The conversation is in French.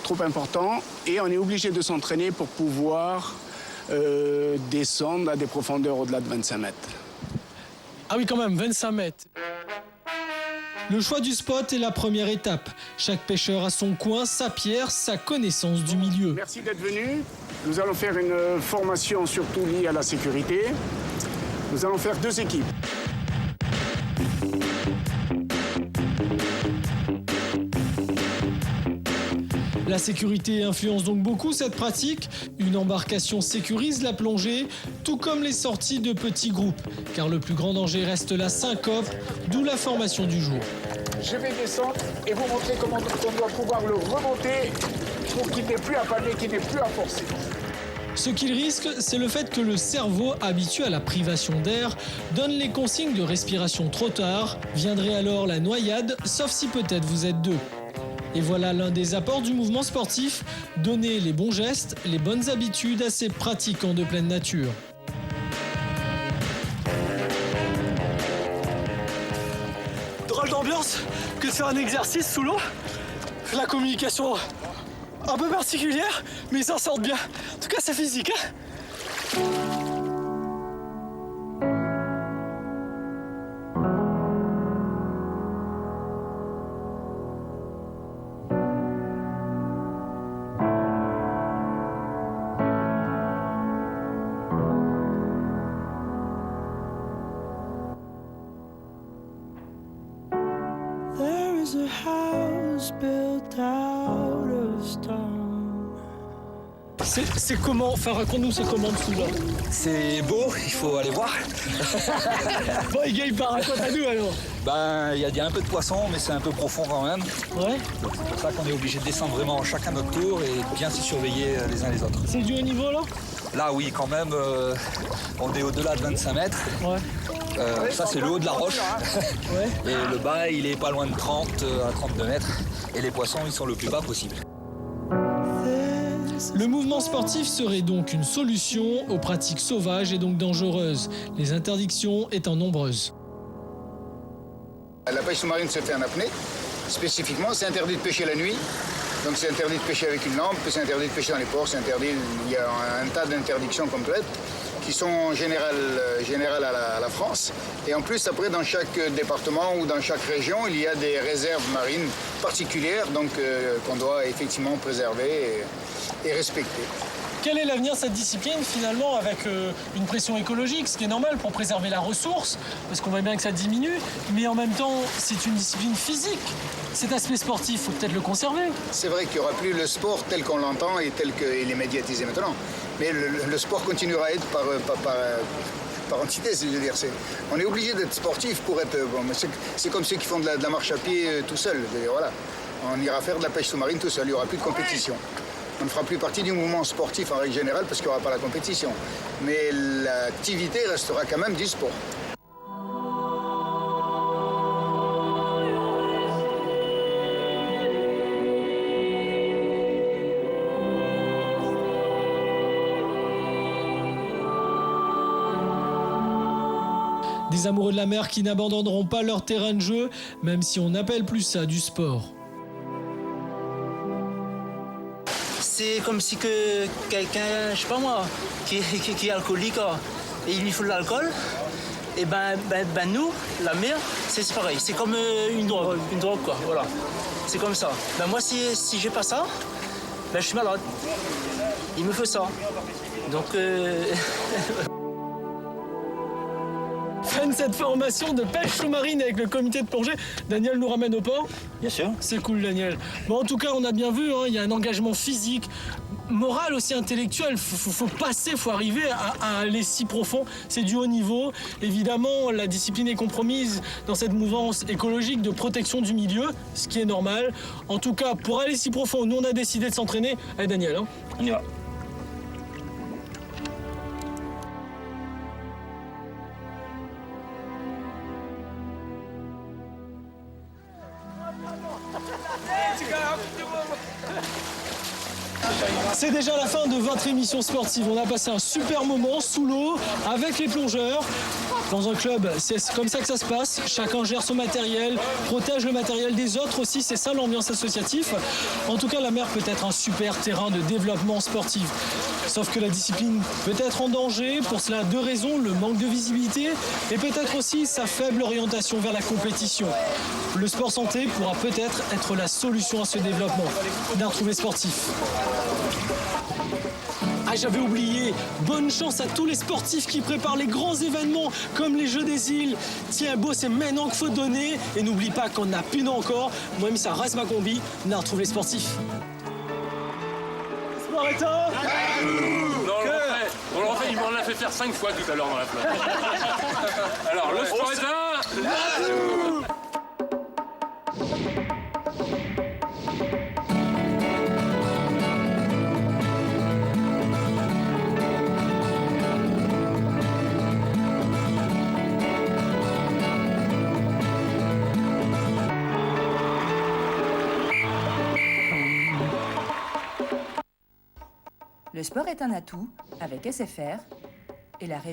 trop important et on est obligé de s'entraîner pour pouvoir descendre à des profondeurs au-delà de 25 mètres. Ah oui, quand même, 25 mètres. Le choix du spot est la première étape. Chaque pêcheur a son coin, sa pierre, sa connaissance du milieu. Merci d'être venu. Nous allons faire une formation surtout liée à la sécurité. Nous allons faire 2 équipes. La sécurité influence donc beaucoup cette pratique. Une embarcation sécurise la plongée, tout comme les sorties de petits groupes, car le plus grand danger reste la syncope, d'où la formation du jour. Je vais descendre et vous montrer comment on doit pouvoir le remonter pour qu'il n'ait plus à palmer, qu'il n'ait plus à forcer. Ce qu'il risque, c'est le fait que le cerveau, habitué à la privation d'air, donne les consignes de respiration trop tard. Viendrait alors la noyade, sauf si peut-être vous êtes deux. Et voilà l'un des apports du mouvement sportif, donner les bons gestes, les bonnes habitudes à ces pratiquants de pleine nature. Drôle d'ambiance que de faire un exercice sous l'eau. La communication un peu particulière, mais ils s'en sortent bien. En tout cas, c'est physique, hein. A house built out of stone. C'est comment? Enfin, raconte-nous, c'est comment dessous là? C'est beau, il faut aller voir. Bon, les gars, raconte à nous alors. Ben, il y a un peu de poisson, mais c'est un peu profond quand même. Ouais. C'est pour ça qu'on est obligé de descendre vraiment chacun notre tour et bien se surveiller les uns les autres. C'est du haut niveau là? Là, oui, quand même, on est au-delà de 25 mètres. Ouais. Ça, c'est le haut de la roche. Ouais. Et le bas, il est pas loin de 30 à 32 mètres. Et les poissons, ils sont le plus bas possible. Le mouvement sportif serait donc une solution aux pratiques sauvages et donc dangereuses, les interdictions étant nombreuses. La pêche sous-marine se fait en apnée. Spécifiquement, c'est interdit de pêcher la nuit. Donc c'est interdit de pêcher avec une lampe, c'est interdit de pêcher dans les ports, c'est interdit. Il y a un tas d'interdictions complètes qui sont générales à la France. Et en plus, après, dans chaque département ou dans chaque région, il y a des réserves marines particulières donc, qu'on doit effectivement préserver et respecter. Quel est l'avenir de cette discipline finalement avec une pression écologique, ce qui est normal pour préserver la ressource, parce qu'on voit bien que ça diminue, mais en même temps c'est une discipline physique. Cet aspect sportif, il faut peut-être le conserver. C'est vrai qu'il n'y aura plus le sport tel qu'on l'entend et tel qu'il est médiatisé maintenant. Mais le sport continuera à être par antithèse, je veux dire. On est obligé d'être sportif pour être... Bon, c'est comme ceux qui font de la marche à pied tout seuls. Voilà. On ira faire de la pêche sous-marine tout seul, il n'y aura plus de compétition. On ne fera plus partie du mouvement sportif en règle générale parce qu'il n'y aura pas la compétition. Mais l'activité restera quand même du sport. Des amoureux de la mer qui n'abandonneront pas leur terrain de jeu, même si on n'appelle plus ça du sport. C'est comme si que quelqu'un, je sais pas moi, qui est alcoolique et il lui faut de l'alcool. Et ben nous, la mer, c'est pareil. C'est comme une drogue quoi. Voilà. C'est comme ça. Ben moi si j'ai pas ça, ben je suis malade. Il me faut ça. Donc Fin de cette formation de pêche sous-marine avec le comité de plongée. Daniel nous ramène au port. bien sûr. C'est cool, Daniel. Bon, en tout cas, on a bien vu, hein, il y a un engagement physique, moral aussi intellectuel. Faut passer, faut arriver à aller si profond. C'est du haut niveau. Évidemment, la discipline est compromise dans cette mouvance écologique de protection du milieu, ce qui est normal. En tout cas, pour aller si profond, nous on a décidé de s'entraîner. Allez, Daniel, hein. On y va. C'est déjà la fin de votre émission sportive. On a passé un super moment sous l'eau avec les plongeurs. Dans un club, c'est comme ça que ça se passe. Chacun gère son matériel, protège le matériel des autres aussi. C'est ça l'ambiance associative. En tout cas, la mer peut être un super terrain de développement sportif. Sauf que la discipline peut être en danger. Pour cela, deux raisons. Le manque de visibilité et peut-être aussi sa faible orientation vers la compétition. Le sport santé pourra peut-être être la solution à ce développement d'un retrouvé sportif. Ah, j'avais oublié, bonne chance à tous les sportifs qui préparent les grands événements comme les Jeux des îles. Tiens, beau, c'est maintenant qu'il faut donner. Et n'oublie pas qu'on n'a plus encore. Moi-même, ça reste ma combi. On a retrouvé les sportifs. Sport éteint. Non, on le refait, il m'en a fait faire 5 fois tout à l'heure dans la flotte. Alors, le sport éteint. Le sport est un atout avec SFR et la région.